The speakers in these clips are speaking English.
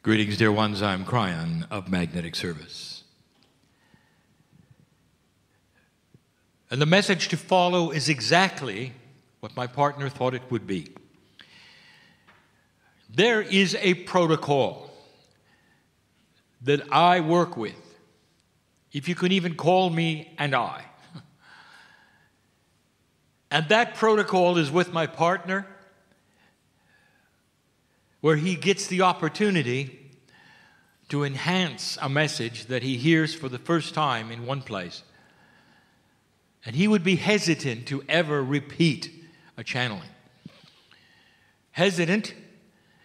Greetings, dear ones. I'm Kryon of Magnetic Service. And the message to follow is exactly what my partner thought it would be. There is a protocol that I work with, if you can even call me an I. And that protocol is with my partner, where he gets the opportunity to enhance a message that he hears for the first time in one place. And he would be hesitant to ever repeat a channeling. Hesitant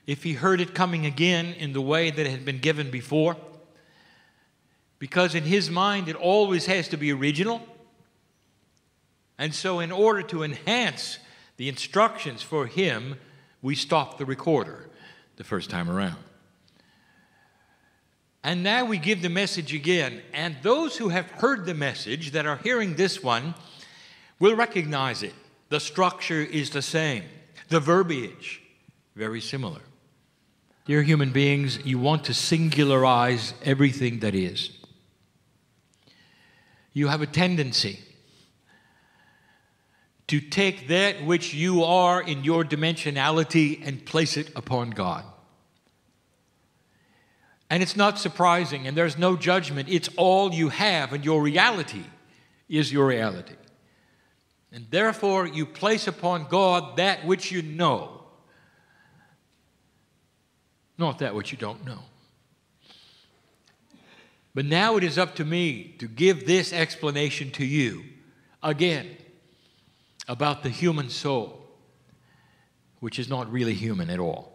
if he heard it coming again in the way that it had been given before, because in his mind it always has to be original. And so in order to enhance the instructions for him, we stop the recorder the first time around. And now we give the message again. And those who have heard the message that are hearing this one will recognize it. The structure is the same. The verbiage, very similar. Dear human beings, you want to singularize everything that is. You have a tendency to take that which you are in your dimensionality and place it upon God. And it's not surprising, and there's no judgment. It's all you have, and your reality is your reality. And therefore, you place upon God that which you know, not that which you don't know. But now it is up to me to give this explanation to you again about the human soul, which is not really human at all.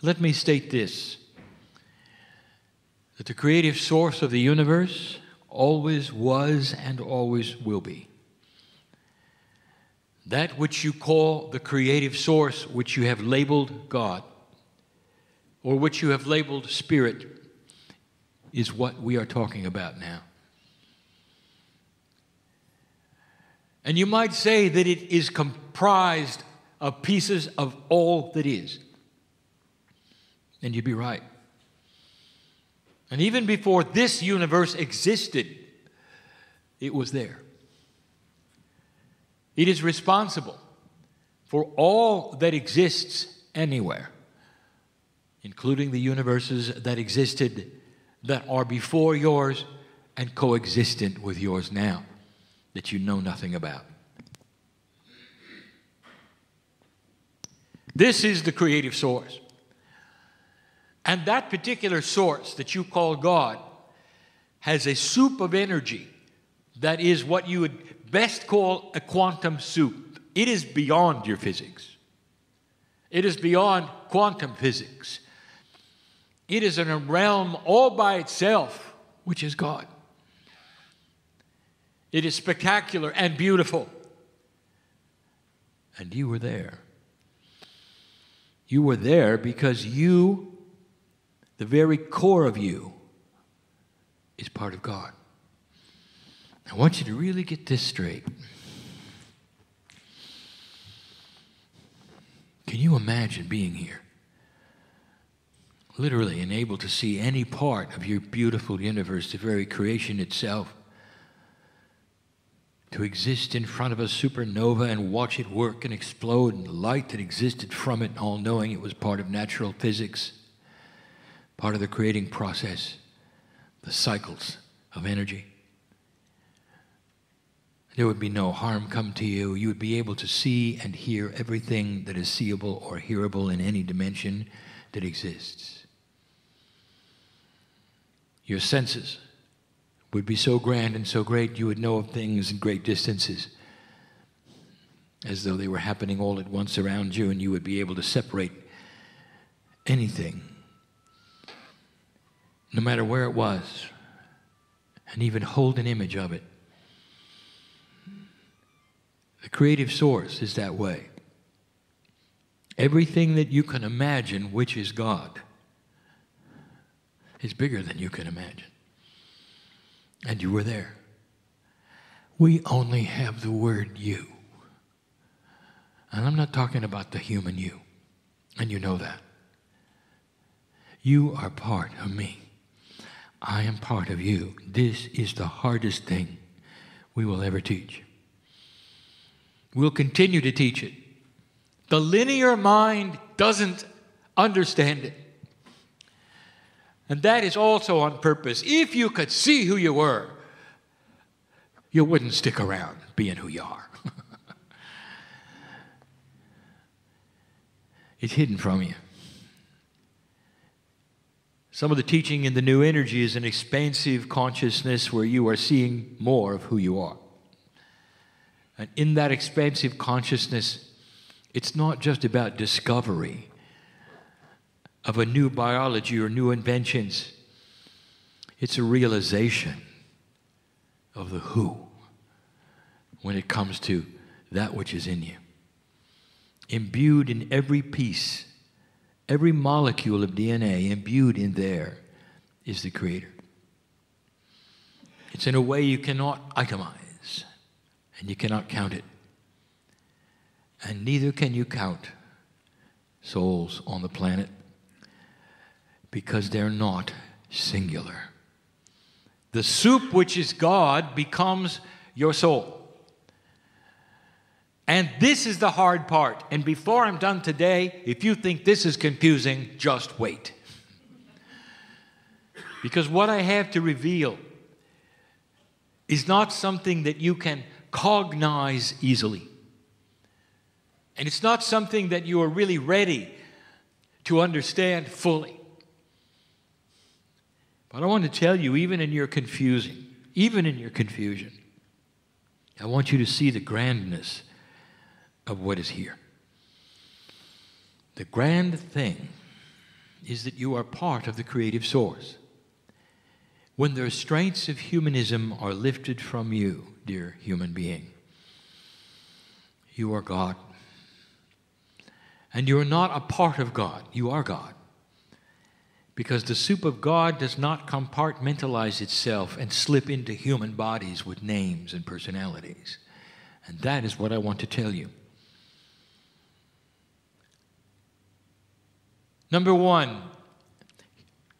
Let me state this, that the creative source of the universe always was and always will be. That which you call the creative source, which you have labeled God, or which you have labeled Spirit, is what we are talking about now. And you might say that it is comprised of pieces of all that is. And you'd be right. And even before this universe existed, it was there. It is responsible for all that exists anywhere, including the universes that existed that are before yours and coexistent with yours now, that you know nothing about. This is the creative source. And that particular source that you call God has a soup of energy that is what you would best call a quantum soup. It is beyond your physics. It is beyond quantum physics. It is in a realm all by itself, which is God. It is spectacular and beautiful. And you were there. You were there because you, the very core of you, is part of God. I want you to really get this straight. Can you imagine being here? Literally and able to see any part of your beautiful universe, the very creation itself, to exist in front of a supernova and watch it work and explode, and the light that existed from it, all knowing it was part of natural physics, part of the creating process, the cycles of energy. There would be no harm come to you. You would be able to see and hear everything that is seeable or hearable in any dimension that exists. Your senses would be so grand and so great, you would know of things in great distances, as though they were happening all at once around you, and you would be able to separate anything, no matter where it was, and even hold an image of it. The creative source is that way. Everything that you can imagine, which is God, is bigger than you can imagine. And you were there. We only have the word you. And I'm not talking about the human you. And you know that. You are part of me. I am part of you. This is the hardest thing we will ever teach. We'll continue to teach it. The linear mind doesn't understand it. And that is also on purpose. If you could see who you were, you wouldn't stick around being who you are. It's hidden from you. Some of the teaching in the New Energy is an expansive consciousness where you are seeing more of who you are. And in that expansive consciousness, it's not just about discovery of a new biology or new inventions. It's a realization of the who when it comes to that which is in you. Imbued in every piece, every molecule of DNA, imbued in there is the Creator. It's in a way you cannot itemize, and you cannot count it. And neither can you count souls on the planet, because they're not singular. The soup, which is God, becomes your soul. And this is the hard part. And before I'm done today, if you think this is confusing, just wait. Because what I have to reveal is not something that you can cognize easily. And it's not something that you are really ready to understand fully. But I want to tell you, even in your confusion, I want you to see the grandness of what is here. The grand thing is that you are part of the creative source. When the restraints of humanism are lifted from you, dear human being, you are God. And you are not a part of God. You are God. Because the soup of God does not compartmentalize itself and slip into human bodies with names and personalities. And that is what I want to tell you. Number one,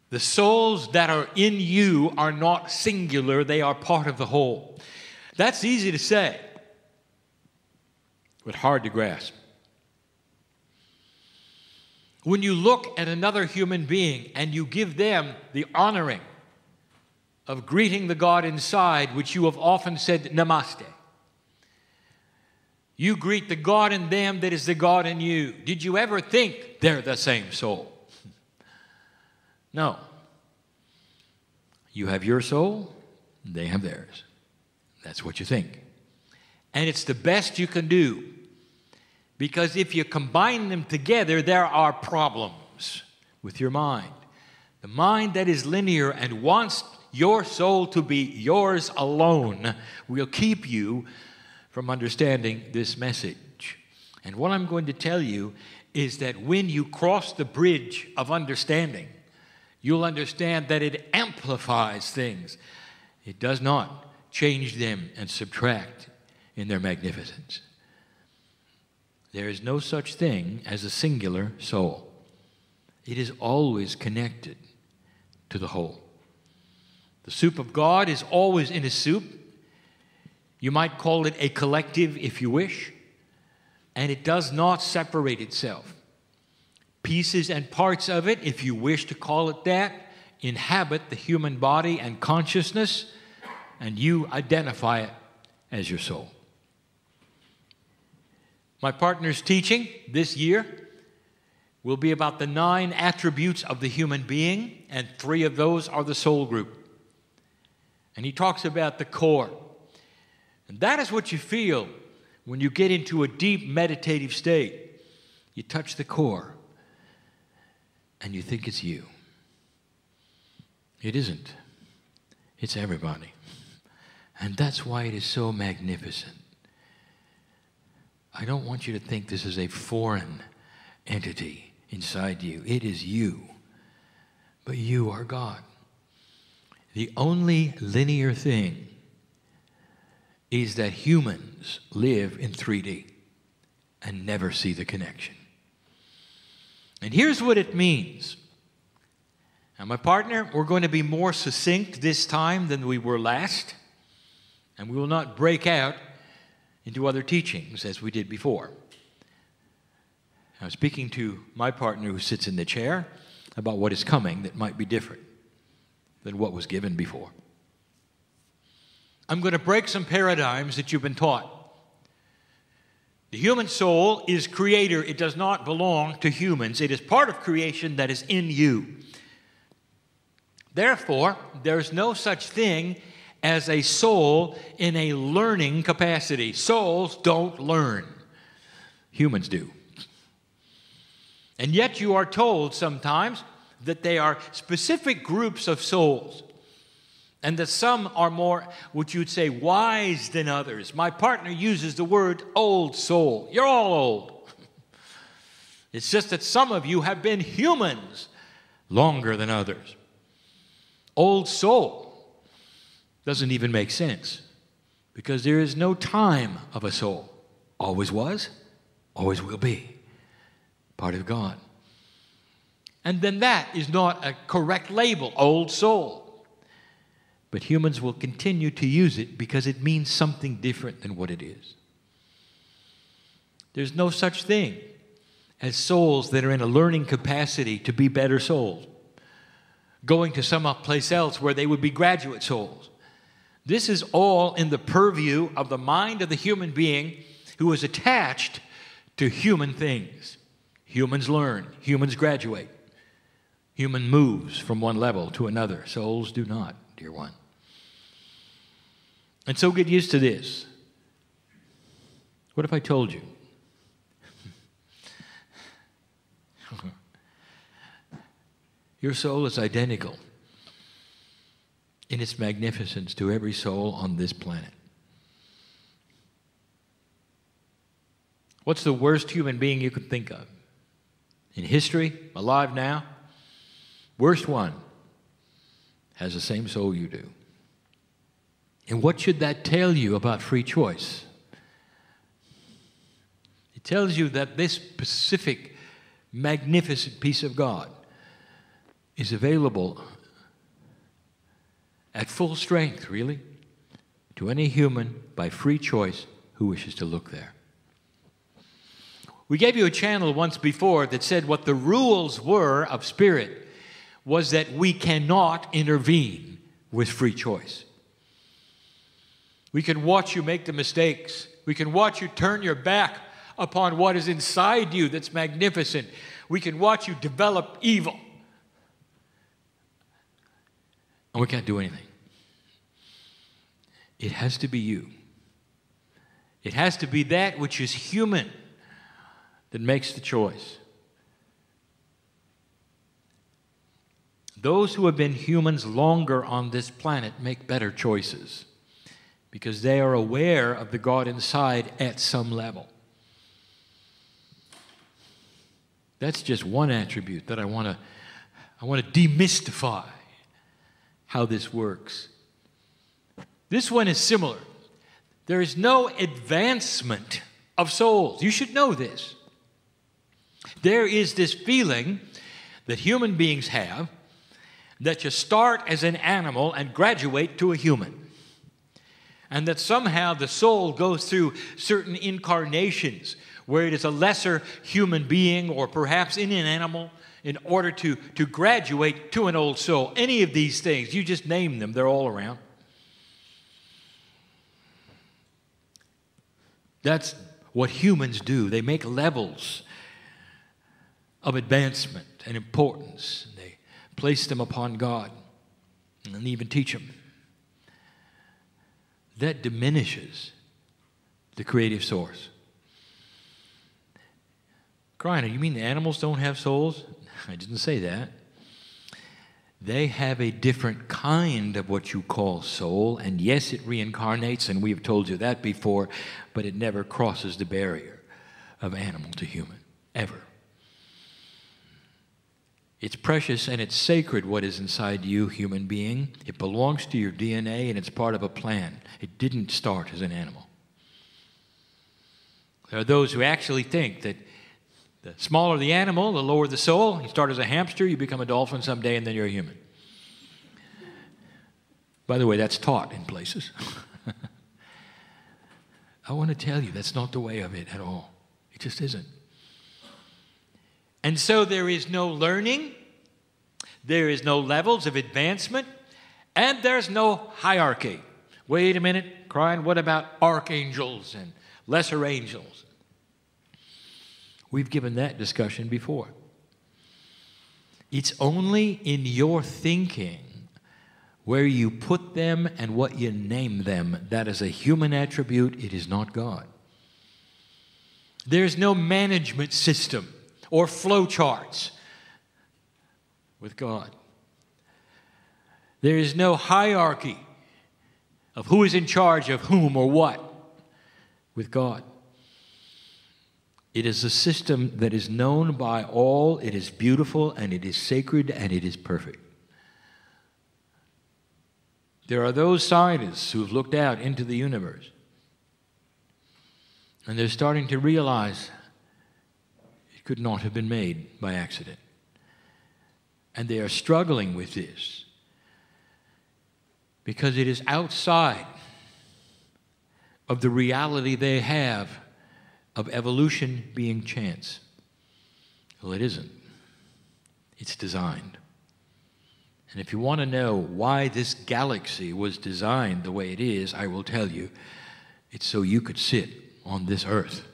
the souls that are in you are not singular, they are part of the whole. That's easy to say, but hard to grasp. When you look at another human being and you give them the honoring of greeting the God inside, which you have often said, Namaste. You greet the God in them that is the God in you. Did you ever think they're the same soul? No. You have your soul, they have theirs. That's what you think. And it's the best you can do. Because if you combine them together, there are problems with your mind. The mind that is linear and wants your soul to be yours alone will keep you from understanding this message. And what I'm going to tell you is that when you cross the bridge of understanding, you'll understand that it amplifies things. It does not change them and subtract in their magnificence. There is no such thing as a singular soul. It is always connected to the whole. The soup of God is always in a soup. You might call it a collective if you wish, and it does not separate itself. Pieces and parts of it, if you wish to call it that, inhabit the human body and consciousness, and you identify it as your soul. My partner's teaching this year will be about the 9 attributes of the human being, and 3 of those are the soul group. And he talks about the core. And that is what you feel when you get into a deep meditative state. You touch the core, and you think it's you. It isn't. It's everybody. And that's why it is so magnificent. I don't want you to think this is a foreign entity inside you. It is you. But you are God. The only linear thing is that humans live in 3D and never see the connection. And here's what it means. Now, my partner, we're going to be more succinct this time than we were last, and we will not break out into other teachings as we did before. I'm speaking to my partner who sits in the chair about what is coming that might be different than what was given before. I'm going to break some paradigms that you've been taught. The human soul is creator. It does not belong to humans. It is part of creation that is in you. Therefore, there's no such thing as a soul in a learning capacity. Souls don't learn. Humans do. And yet you are told sometimes that they are specific groups of souls, and that some are more, what you would say, wise than others. My partner uses the word old soul. You're all old. It's just that some of you have been humans longer than others. Old soul doesn't even make sense, because there is no time of a soul. Always was, always will be. Part of God. And then that is not a correct label, old soul. But humans will continue to use it because it means something different than what it is. There's no such thing as souls that are in a learning capacity to be better souls, going to some place else where they would be graduate souls. This is all in the purview of the mind of the human being who is attached to human things. Humans learn. Humans graduate. Human moves from one level to another. Souls do not, dear one. And so get used to this. What if I told you? Your soul is identical in its magnificence to every soul on this planet. What's the worst human being you could think of? In history, alive now, worst one has the same soul you do. And what should that tell you about free choice? It tells you that this specific, magnificent piece of God is available at full strength, really, to any human by free choice who wishes to look there. We gave you a channel once before that said what the rules were of spirit was that we cannot intervene with free choice. We can watch you make the mistakes. We can watch you turn your back upon what is inside you that's magnificent. We can watch you develop evil. And we can't do anything. It has to be you. It has to be that which is human that makes the choice. Those who have been humans longer on this planet make better choices because they are aware of the God inside at some level. That's just one attribute that I want to demystify how this works. This one is similar. There is no advancement of souls. You should know this. There is this feeling that human beings have that you start as an animal and graduate to a human. And that somehow the soul goes through certain incarnations where it is a lesser human being or perhaps in an animal in order to graduate to an old soul. Any of these things, you just name them, they're all around. That's what humans do. They make levels of advancement and importance. And they place them upon God and even teach them. That diminishes the creative source. Kryon, you mean the animals don't have souls? I didn't say that. They have a different kind of what you call soul, and yes, it reincarnates, and we've told you that before, but it never crosses the barrier of animal to human, ever. It's precious and it's sacred what is inside you, human being. It belongs to your DNA and it's part of a plan. It didn't start as an animal. There are those who actually think that The smaller the animal, the lower the soul. You start as a hamster, you become a dolphin someday, and then you're a human. By the way, that's taught in places. I want to tell you, that's not the way of it at all. It just isn't. And so there is no learning, there is no levels of advancement, and there's no hierarchy. Wait a minute, Kryon, what about archangels and lesser angels? We've given that discussion before. It's only in your thinking where you put them and what you name them. That is a human attribute. It is not God. There's no management system or flow charts with God. There is no hierarchy of who is in charge of whom or what with God. It is a system that is known by all. It is beautiful, and it is sacred, and it is perfect. There are those scientists who have looked out into the universe, and they're starting to realize it could not have been made by accident. And they are struggling with this because it is outside of the reality they have of evolution being chance. Well, it isn't. It's designed. And if you want to know why this galaxy was designed the way it is, I will tell you, it's so you could sit on this earth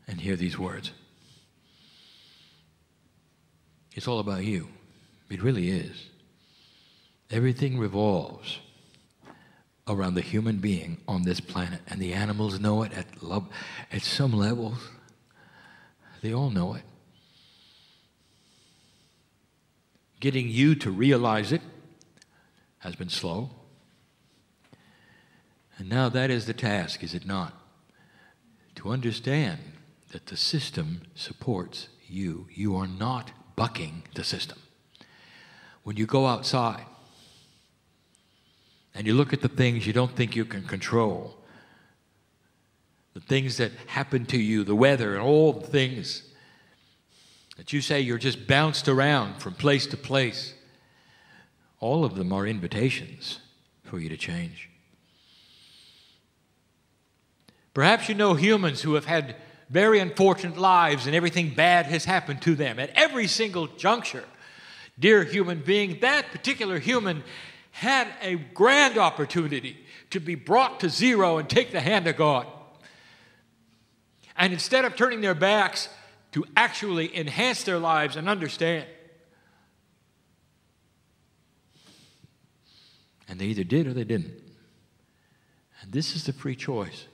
and hear these words. It's all about you. It really is. Everything revolves around the human being on this planet, and the animals know it at some levels. They all know it. Getting you to realize it has been slow. And now that is the task, is it not? To understand that the system supports you. You are not bucking the system. When you go outside and you look at the things you don't think you can control, the things that happen to you, the weather and all the things that you say you're just bounced around from place to place, all of them are invitations for you to change. Perhaps you know humans who have had very unfortunate lives and everything bad has happened to them at every single juncture. Dear human being, that particular human had a grand opportunity to be brought to zero and take the hand of God. And instead of turning their backs, to actually enhance their lives and understand. And they either did or they didn't. And this is the free choice.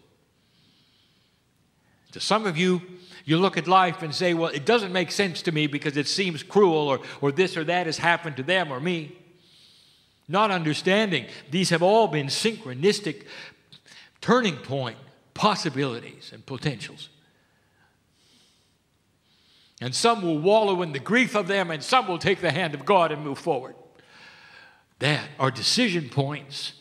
To some of you, you look at life and say, well, it doesn't make sense to me because it seems cruel, or this or that has happened to them or me. Not understanding, these have all been synchronistic turning point possibilities and potentials. And some will wallow in the grief of them, and some will take the hand of God and move forward. That are decision points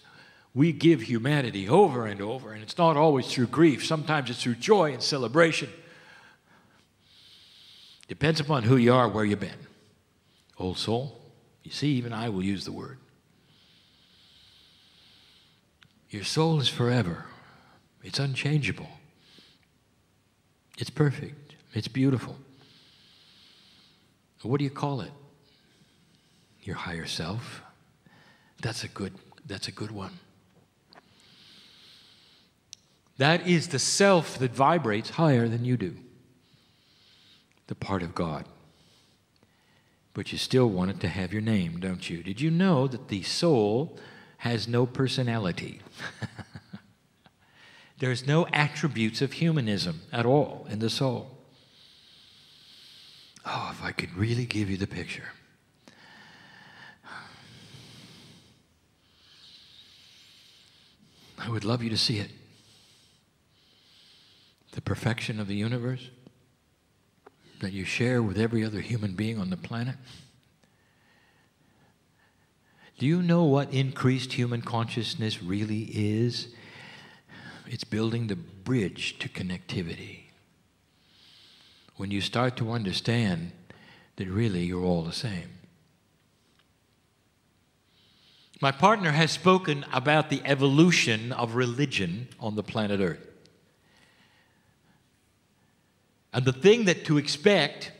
we give humanity over and over, and it's not always through grief. Sometimes it's through joy and celebration. Depends upon who you are, where you've been. Old soul, you see, even I will use the word. Your soul is forever. It's unchangeable. It's perfect. It's beautiful. What do you call it? Your higher self. That's a good one. That is the self that vibrates higher than you do. The part of God. But you still want it to have your name, don't you? Did you know that the soul has no personality? There's no attributes of humanism at all in the soul. Oh, if I could really give you the picture. I would love you to see it. The perfection of the universe that you share with every other human being on the planet. Do you know what increased human consciousness really is? It's building the bridge to connectivity. when you start to understand that really you're all the same. My partner has spoken about the evolution of religion on the planet Earth. And the thing that to expect,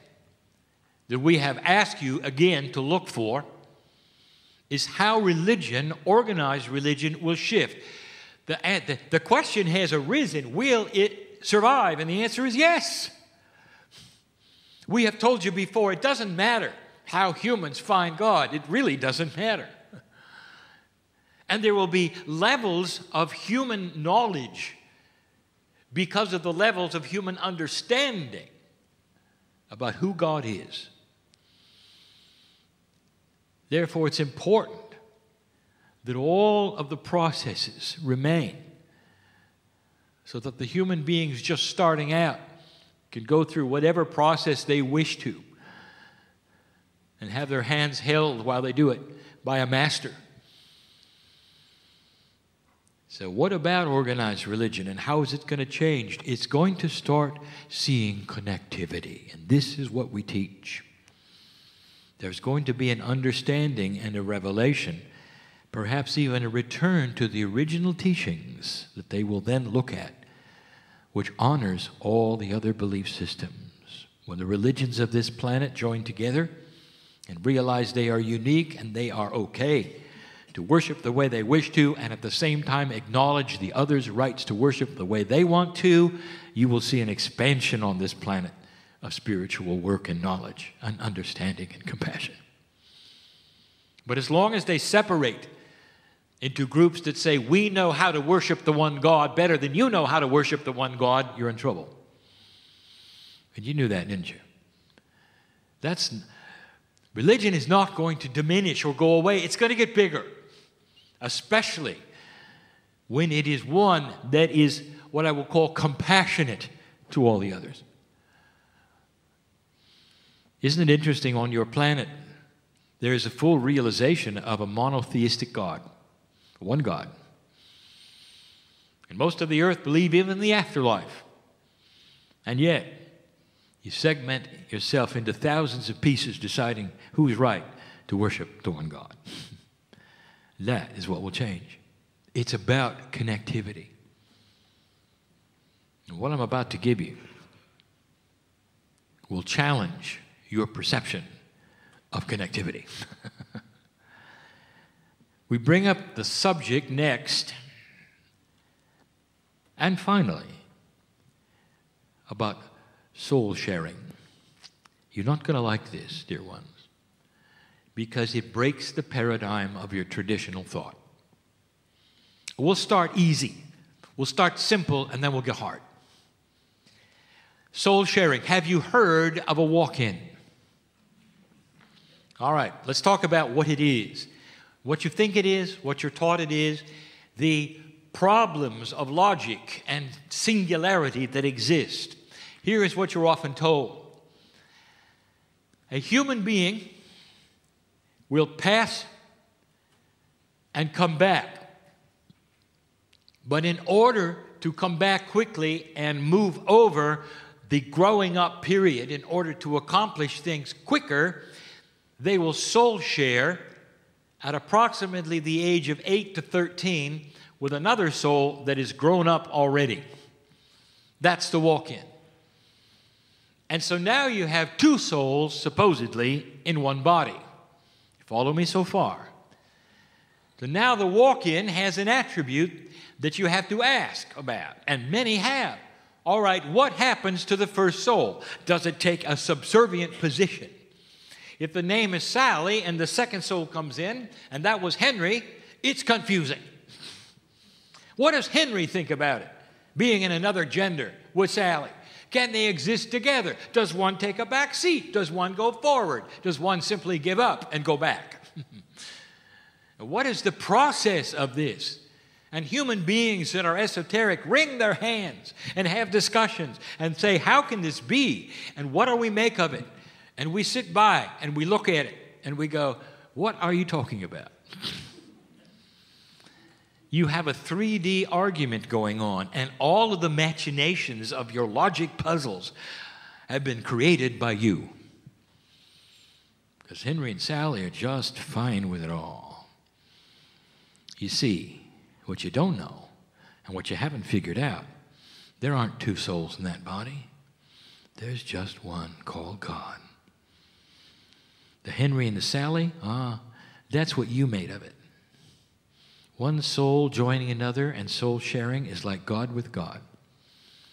that we have asked you again to look for, is how religion, organized religion, will shift. The question has arisen, will it survive? And the answer is yes. We have told you before, it doesn't matter how humans find God. It really doesn't matter. And there will be levels of human knowledge because of the levels of human understanding about who God is. Therefore, it's important that all of the processes remain so that the human beings just starting out can go through whatever process they wish to and have their hands held while they do it by a master. So what about organized religion, and how is it going to change? It's going to start seeing connectivity, and this is what we teach. There's going to be an understanding and a revelation, perhaps even a return to the original teachings that they will then look at, which honors all the other belief systems. When the religions of this planet join together and realize they are unique and they are okay to worship the way they wish to, and at the same time acknowledge the others' rights to worship the way they want to, you will see an expansion on this planet of spiritual work and knowledge and understanding and compassion. But as long as they separate into groups that say, we know how to worship the one God better than you know how to worship the one God, you're in trouble. And you knew that, didn't you? Religion is not going to diminish or go away. It's going to get bigger, especially when it is one that is what I will call compassionate to all the others. Isn't it interesting, on your planet, there is a full realization of a monotheistic God, one God. And most of the earth believe even in the afterlife. And yet, you segment yourself into thousands of pieces deciding who's right to worship the one God. That is what will change. It's about connectivity. And what I'm about to give you will challenge your perception of connectivity. We bring up the subject next, and finally, about soul sharing. You're not going to like this, dear ones, because it breaks the paradigm of your traditional thought. We'll start easy. We'll start simple, and then we'll get hard. Soul sharing. Have you heard of a walk-in? All right, let's talk about what it is. What you think it is, what you're taught it is, the problems of logic and singularity that exist. Here is what you're often told. A human being will pass and come back. But in order to come back quickly and move over the growing up period, in order to accomplish things quicker, they will soul share at approximately the age of 8 to 13 with another soul that is grown up already. That's the walk-in. And so now you have two souls, supposedly, in one body. Follow me so far? So now the walk-in has an attribute that you have to ask about, and many have. All right, what happens to the first soul? Does it take a subservient position? If the name is Sally and the second soul comes in, and that was Henry, it's confusing. What does Henry think about it, being in another gender with Sally? Can they exist together? Does one take a back seat? Does one go forward? Does one simply give up and go back? What is the process of this? And human beings that are esoteric wring their hands and have discussions and say, how can this be? And what do we make of it? And we sit by and we look at it and we go, what are you talking about? You have a 3D argument going on, and all of the machinations of your logic puzzles have been created by you. Because Henry and Sally are just fine with it all. You see, what you don't know and what you haven't figured out, there aren't two souls in that body. There's just one called God. The Henry and the Sally, that's what you made of it. One soul joining another and soul sharing is like God with God.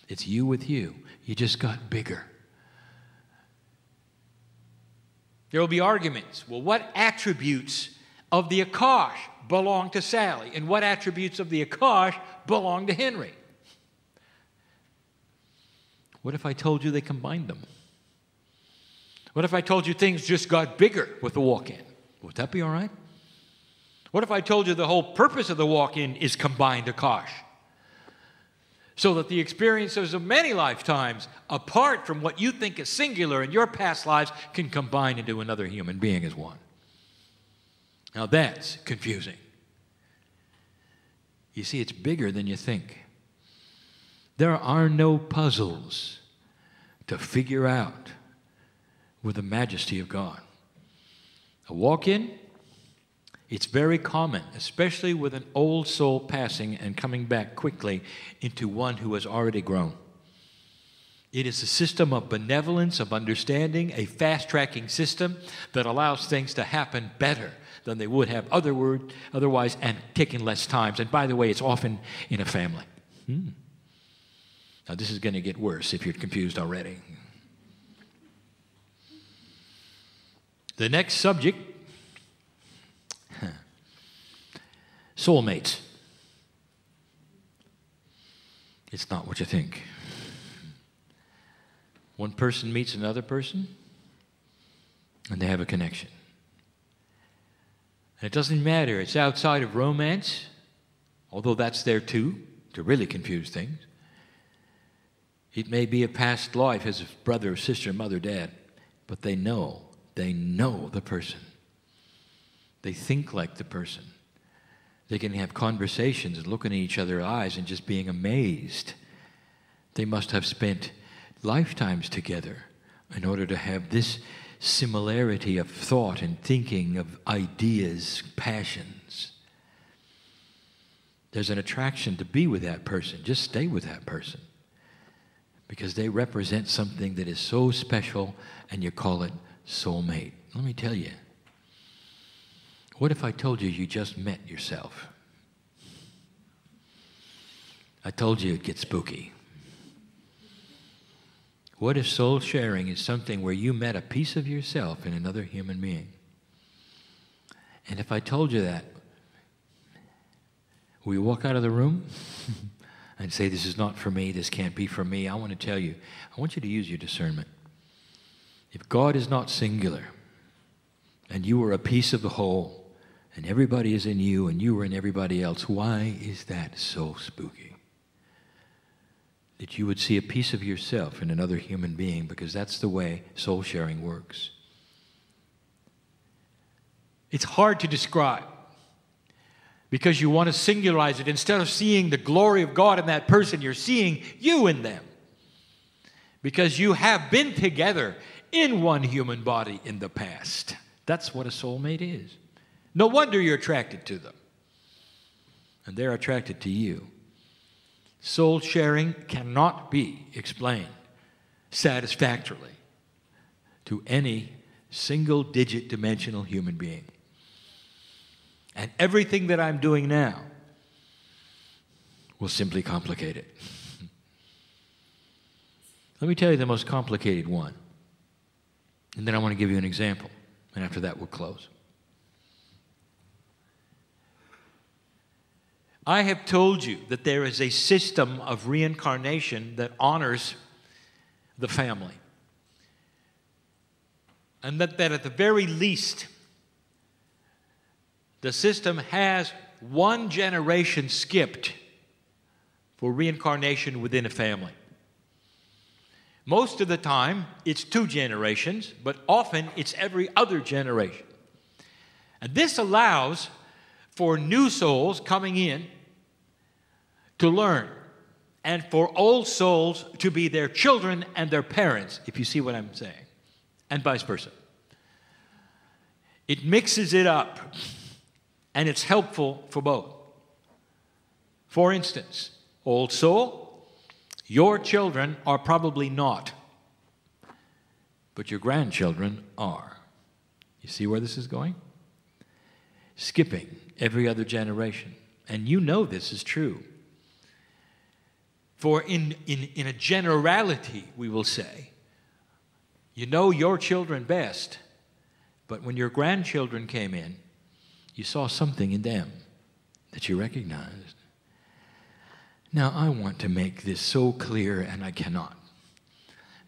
It's you with you. You just got bigger. There will be arguments. Well, what attributes of the Akash belong to Sally? And what attributes of the Akash belong to Henry? What if I told you they combined them? What if I told you things just got bigger with the walk-in? Would that be all right? What if I told you the whole purpose of the walk-in is combined Akash? So that the experiences of many lifetimes, apart from what you think is singular in your past lives, can combine into another human being as one. Now that's confusing. You see, it's bigger than you think. There are no puzzles to figure out with the majesty of God. A walk-in, it's very common, especially with an old soul passing and coming back quickly into one who has already grown. It is a system of benevolence, of understanding, a fast-tracking system that allows things to happen better than they would have otherwise and taking less time. And by the way, it's often in a family. Now, this is going to get worse if you're confused already. The next subject, soulmates. It's not what you think. One person meets another person, and they have a connection. And it doesn't matter. It's outside of romance, although that's there too, to really confuse things. It may be a past life as a brother, sister, mother, dad, but they know the person. They think like the person. They can have conversations and looking at each other's eyes and just being amazed. They must have spent lifetimes together in order to have this similarity of thought and thinking, of ideas, passions. There's an attraction to be with that person. Just stay with that person. Because they represent something that is so special, and you call it soulmate. Let me tell you. What if I told you you just met yourself? I told you it'd get spooky. What if soul sharing is something where you met a piece of yourself in another human being? And if I told you that, will you walk out of the room and say, this is not for me, this can't be for me? I want to tell you, I want you to use your discernment. If God is not singular, and you are a piece of the whole, and everybody is in you, and you are in everybody else, why is that so spooky? That you would see a piece of yourself in another human being, because that's the way soul sharing works. It's hard to describe, because you want to singularize it. Instead of seeing the glory of God in that person, you're seeing you in them. Because you have been together in one human body in the past. That's what a soulmate is. No wonder you're attracted to them. And they're attracted to you. Soul sharing cannot be explained satisfactorily to any single-digit dimensional human being. And everything that I'm doing now will simply complicate it. Let me tell you the most complicated one. And then I want to give you an example. And after that, we'll close. I have told you that there is a system of reincarnation that honors the family. And that at the very least, the system has one generation skipped for reincarnation within a family. Most of the time, it's 2 generations, but often it's every other generation. And this allows for new souls coming in to learn and for old souls to be their children and their parents, if you see what I'm saying, and vice versa. It mixes it up, and it's helpful for both. For instance, old soul, your children are probably not, but your grandchildren are. You see where this is going? Skipping every other generation. And you know this is true. For in a generality, we will say, you know your children best, but when your grandchildren came in, you saw something in them that you recognized. Now, I want to make this so clear, and I cannot.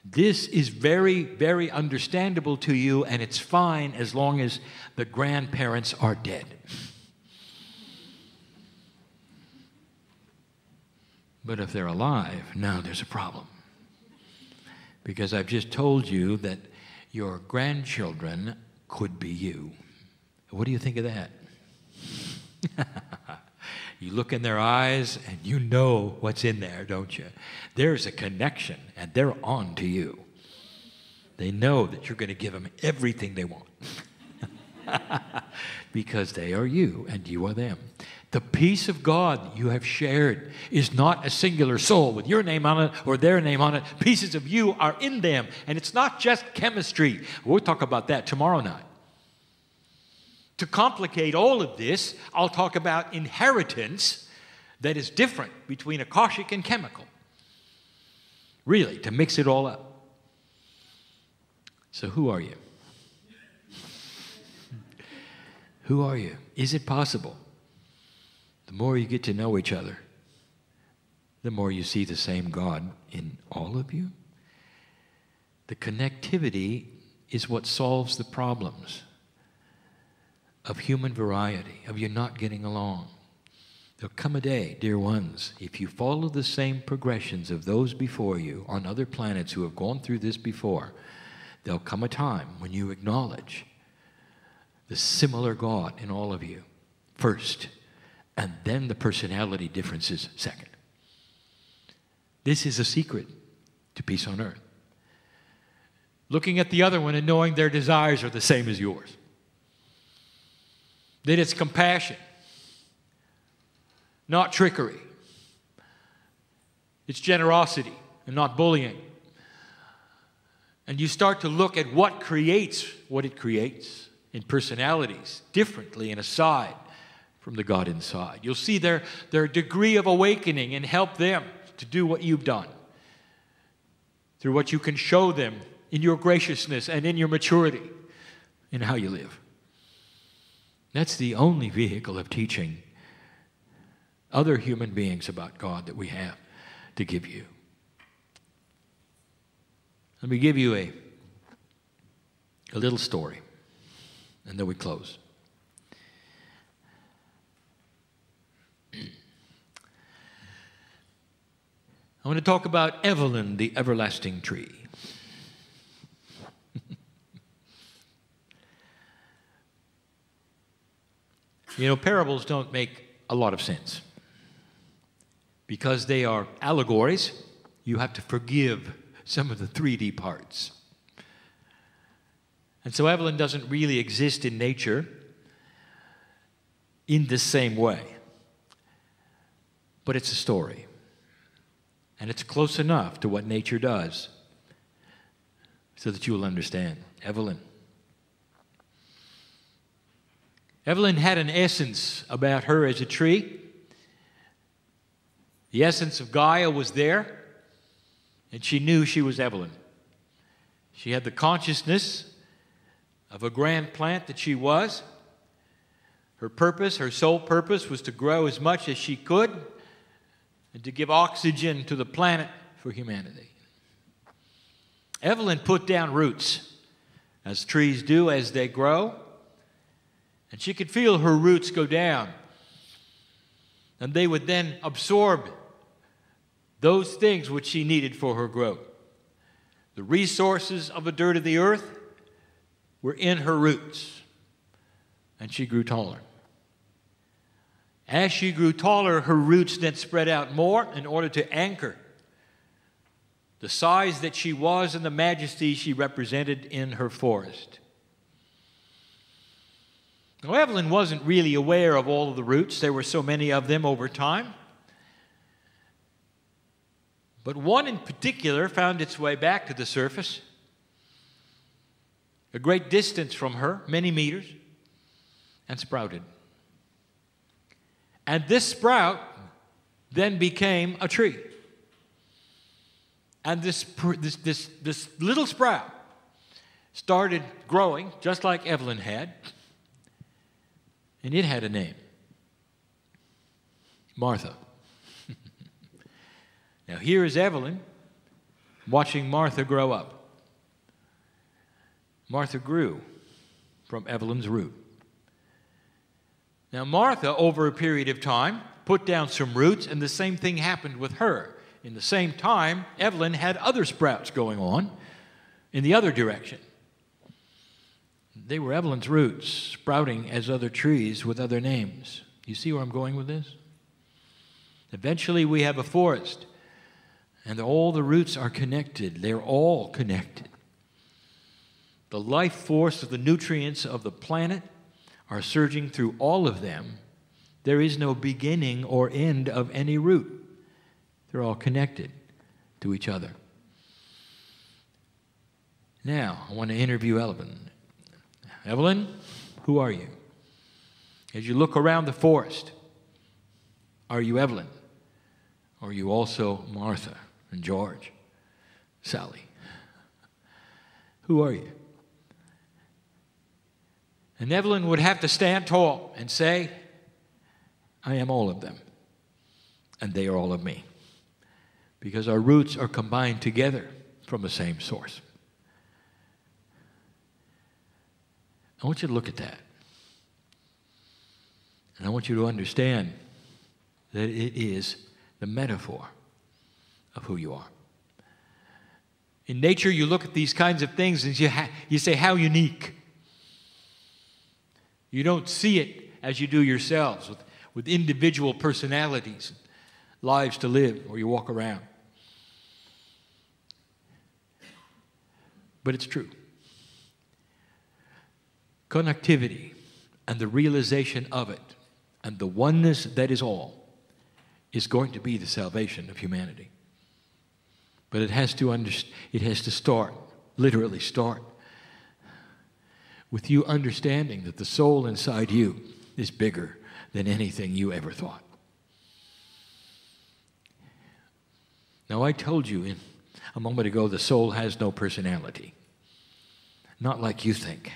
This is very, very understandable to you, and it's fine as long as the grandparents are dead. But if they're alive, now there's a problem. Because I've just told you that your grandchildren could be you. What do you think of that? You look in their eyes and you know what's in there, don't you? There's a connection and they're on to you. They know that you're going to give them everything they want. Because they are you and you are them. The peace of God you have shared is not a singular soul with your name on it or their name on it. Pieces of you are in them. And it's not just chemistry. We'll talk about that tomorrow night. To complicate all of this, I'll talk about inheritance that is different between Akashic and chemical. Really, to mix it all up. So who are you? Who are you? Is it possible? The more you get to know each other, the more you see the same God in all of you. The connectivity is what solves the problems of human variety, of you not getting along. There'll come a day, dear ones, if you follow the same progressions of those before you on other planets who have gone through this before, there'll come a time when you acknowledge the similar God in all of you first, and then the personality differences second. This is a secret to peace on earth. Looking at the other one and knowing their desires are the same as yours. That it's compassion, not trickery. It's generosity and not bullying. And you start to look at what creates what it creates in personalities differently and aside from the God inside. You'll see their degree of awakening and help them to do what you've done through what you can show them in your graciousness and in your maturity in how you live. That's the only vehicle of teaching other human beings about God that we have to give you. Let me give you a little story, and then we close. I want to talk about Evelyn, the everlasting tree. You know, parables don't make a lot of sense. Because they are allegories, you have to forgive some of the 3D parts. And so Evelyn doesn't really exist in nature in the same way. But it's a story. And it's close enough to what nature does so that you will understand. Evelyn had an essence about her as a tree. The essence of Gaia was there, and she knew she was Evelyn. She had the consciousness of a grand plant that she was. Her purpose, her sole purpose, was to grow as much as she could and to give oxygen to the planet for humanity. Evelyn put down roots, as trees do as they grow. And she could feel her roots go down. And they would then absorb those things which she needed for her growth. The resources of the dirt of the earth were in her roots. And she grew taller. As she grew taller, her roots then spread out more in order to anchor the size that she was and the majesty she represented in her forest. Now, Evelyn wasn't really aware of all of the roots. There were so many of them over time. But one in particular found its way back to the surface, a great distance from her, many meters, and sprouted. And this sprout then became a tree. And this little sprout started growing just like Evelyn had. And it had a name. Martha. Now here is Evelyn watching Martha grow up. Martha grew from Evelyn's root. Now Martha, over a period of time, put down some roots, and the same thing happened with her. In the same time, Evelyn had other sprouts going on in the other direction. They were Evelyn's roots, sprouting as other trees with other names. You see where I'm going with this? Eventually we have a forest, and all the roots are connected. They're all connected. The life force of the nutrients of the planet are surging through all of them. There is no beginning or end of any root. They're all connected to each other. Now, I want to interview Evelyn. Evelyn, who are you? As you look around the forest, are you Evelyn? Or are you also Martha and George, Sally? Who are you? And Evelyn would have to stand tall and say, I am all of them, and they are all of me, because our roots are combined together from the same source. I want you to look at that. And I want you to understand that it is the metaphor of who you are. In nature, you look at these kinds of things and you say, how unique. You don't see it as you do yourselves, with individual personalities, lives to live, or you walk around. But it's true. Connectivity and the realization of it and the oneness that is all is going to be the salvation of humanity. But it has to start, literally start, with you understanding that the soul inside you is bigger than anything you ever thought. Now, I told you a moment ago the soul has no personality. Not like you think.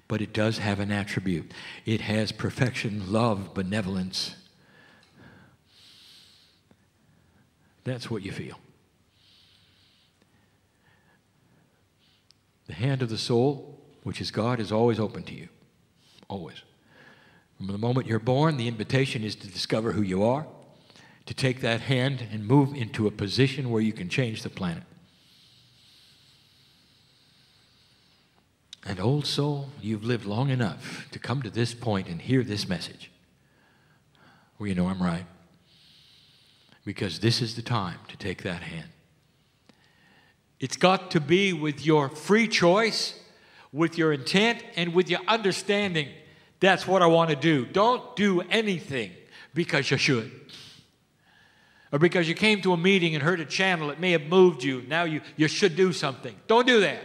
But it does have an attribute. It has perfection, love, benevolence. That's what you feel. The hand of the soul, which is God, is always open to you. Always. From the moment you're born, the invitation is to discover who you are, to take that hand and move into a position where you can change the planet. And old soul, you've lived long enough to come to this point and hear this message. Well, you know I'm right. Because this is the time to take that hand. It's got to be with your free choice, with your intent, and with your understanding. That's what I want to do. Don't do anything because you should. Or because you came to a meeting and heard a channel that may have moved you. Now you should do something. Don't do that.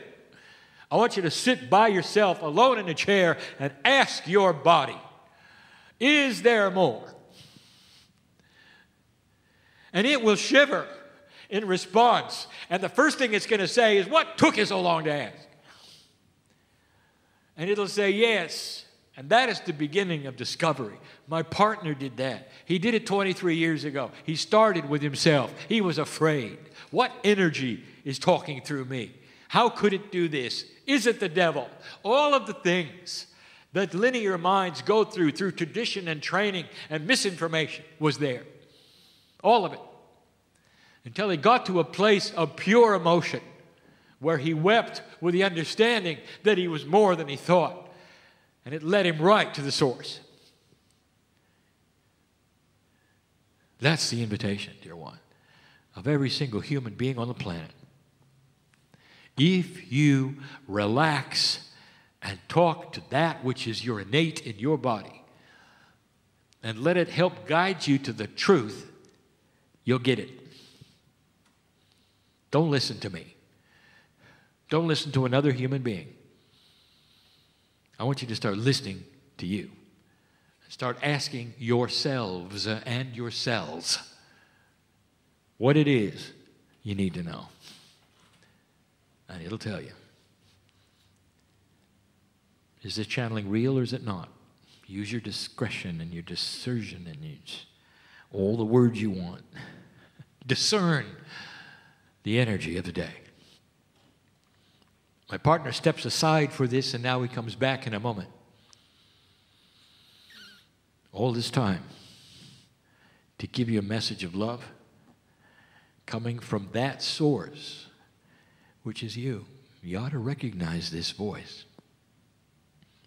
I want you to sit by yourself alone in a chair and ask your body, is there more? And it will shiver in response. And the first thing it's going to say is, what took you so long to ask? And it'll say, yes. And that is the beginning of discovery. My partner did that. He did it 23 years ago. He started with himself. He was afraid. What energy is talking through me? How could it do this? Is it the devil? All of the things that linear minds go through tradition and training and misinformation was there. All of it. Until he got to a place of pure emotion where he wept with the understanding that he was more than he thought. And it led him right to the source. That's the invitation, dear one, of every single human being on the planet. If you relax and talk to that which is your innate in your body and let it help guide you to the truth, you'll get it. Don't listen to me. Don't listen to another human being. I want you to start listening to you. Start asking yourselves and yourselves what it is you need to know. And it'll tell you. Is this channeling real or is it not? Use your discretion and your discernment and all the words you want. Discern the energy of the day. My partner steps aside for this, and now he comes back in a moment. All this time to give you a message of love coming from that source, which is you. You ought to recognize this voice.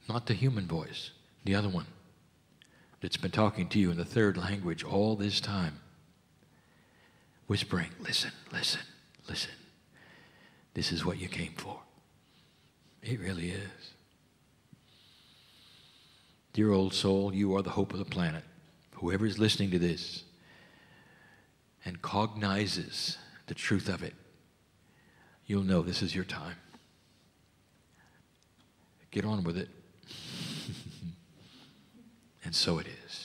Not the human voice, the other one that's been talking to you in the third language all this time. Whispering, listen, listen, listen. This is what you came for. It really is. Dear old soul, you are the hope of the planet. Whoever is listening to this and cognizes the truth of it, you'll know this is your time. Get on with it. And so it is.